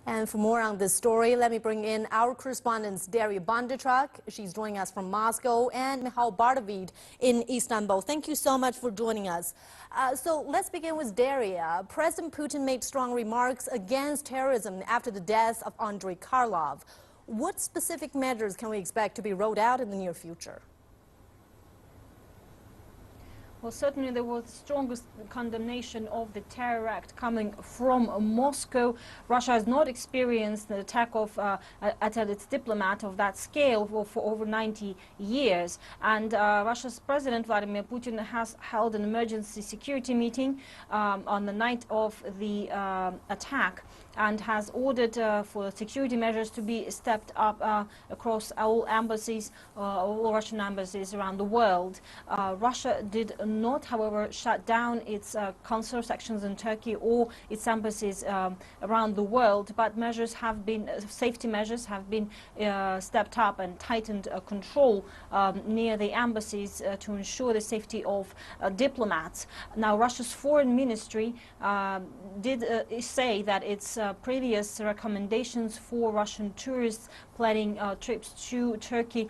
And for more on this story, let me bring in our correspondents, Daria Bondarchuk. She's joining us from Moscow, and Michal Bardavid in Istanbul. Thank you so much for joining us. So let's begin with Daria. President Putin made strong remarks against terrorism after the death of Andrei Karlov. What specific measures can we expect to be rolled out in the near future? Well, certainly there was the strongest condemnation of the terror act coming from Moscow. Russia has not experienced the attack at its diplomat of that scale for over 90 years. And Russia's President Vladimir Putin has held an emergency security meeting on the night of the attack and has ordered for security measures to be stepped up across all embassies, all Russian embassies around the world. Russia did not, however, shut down its consular sections in Turkey or its embassies around the world, but safety measures have been stepped up and tightened control near the embassies to ensure the safety of diplomats. Now, Russia's foreign ministry did say that its previous recommendations for Russian tourists planning trips to Turkey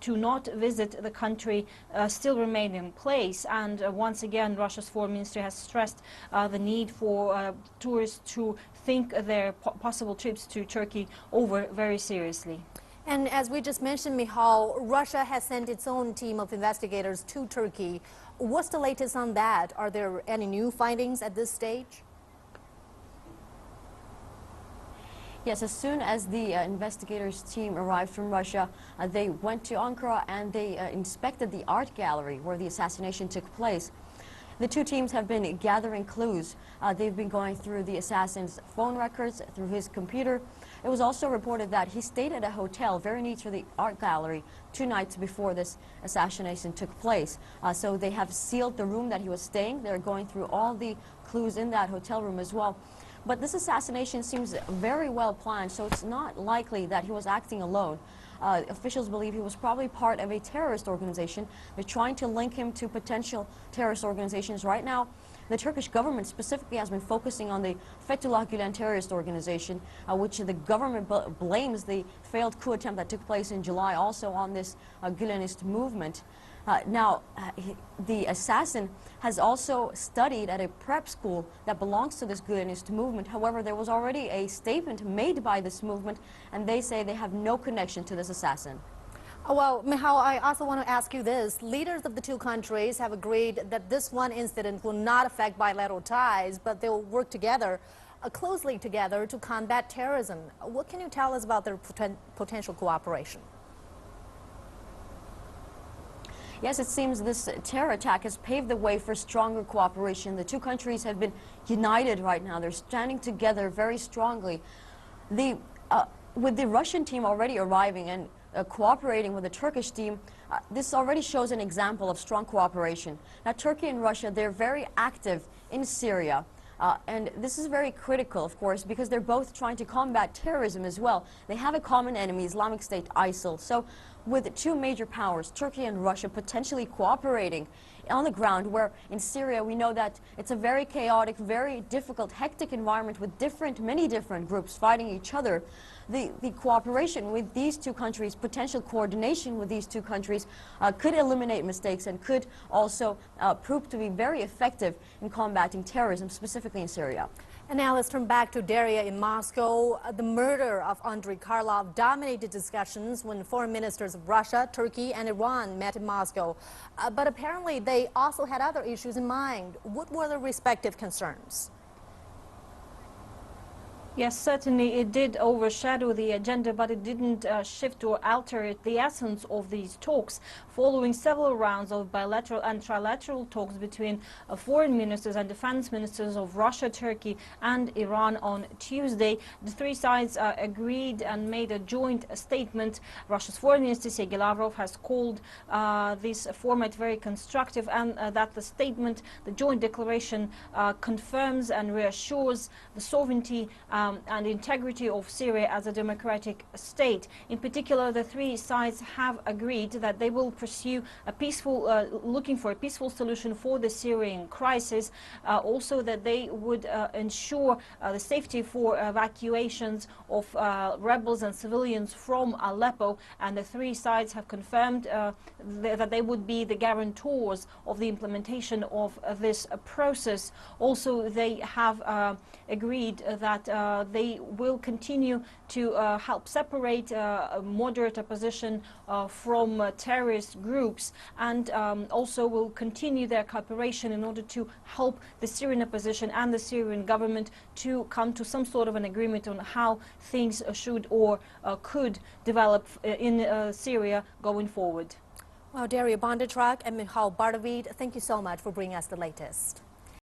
to not visit the country still remain in place. And once again, Russia's foreign ministry has stressed the need for tourists to think their possible trips to Turkey over very seriously. And as we just mentioned, Michal, Russia has sent its own team of investigators to Turkey. What's the latest on that? Are there any new findings at this stage? Yes, as soon as the investigators team arrived from Russia, they went to Ankara and they inspected the art gallery where the assassination took place. The two teams have been gathering clues. They've been going through the assassin's phone records, through his computer. It was also reported that he stayed at a hotel very near to the art gallery 2 nights before this assassination took place. So they have sealed the room that he was staying. They're going through all the clues in that hotel room as well. But this assassination seems very well planned, so it's not likely that he was acting alone. Officials believe he was probably part of a terrorist organization. They're trying to link him to potential terrorist organizations. Right now, the Turkish government specifically has been focusing on the Fethullah Gülen terrorist organization, which the government blames the failed coup attempt that took place in July also on this Gülenist movement. Now, the assassin has also studied at a prep school that belongs to this Gülenist movement. However, there was already a statement made by this movement, and they say they have no connection to this assassin. Well, Michal, I also want to ask you this. Leaders of the two countries have agreed that this one incident will not affect bilateral ties, but they will work together, closely together, to combat terrorism. What can you tell us about their potential cooperation? Yes, it seems this terror attack has paved the way for stronger cooperation. The two countries have been united right now. They're standing together very strongly. With the Russian team already arriving and cooperating with the Turkish team, this already shows an example of strong cooperation. Now, Turkey and Russia, they're very active in Syria. And this is very critical, of course, because they're both trying to combat terrorism as well. They have a common enemy, Islamic State, ISIL. So with two major powers, Turkey and Russia, potentially cooperating on the ground, where in Syria we know that it's a very chaotic, very difficult, hectic environment with many different groups fighting each other. The cooperation with these two countries, potential coordination with these two countries could eliminate mistakes and could also prove to be very effective in combating terrorism, specifically in Syria. And now let's turn back to Daria in Moscow. The murder of Andrei Karlov dominated discussions when foreign ministers of Russia, Turkey and Iran met in Moscow. But apparently they also had other issues in mind. What were their respective concerns? Yes, certainly it did overshadow the agenda, but it didn't shift or alter the essence of these talks. Following several rounds of bilateral and trilateral talks between foreign ministers and defense ministers of Russia, Turkey and Iran on Tuesday, the three sides agreed and made a joint statement. Russia's foreign minister Sergei Lavrov has called this format very constructive, and that the statement, the joint declaration, confirms and reassures the sovereignty and integrity of Syria as a democratic state. In particular, the three sides have agreed that they will pursue a peaceful, looking for a peaceful solution for the Syrian crisis. Also that they would ensure the safety for evacuations of rebels and civilians from Aleppo, and the three sides have confirmed that they would be the guarantors of the implementation of this process. Also, they have agreed that they will continue to help separate moderate opposition from terrorist groups, and also will continue their cooperation in order to help the Syrian opposition and the Syrian government to come to some sort of an agreement on how things should or could develop in Syria going forward. Well, Daria Bondarchuk and Michal Bardavid, thank you so much for bringing us the latest.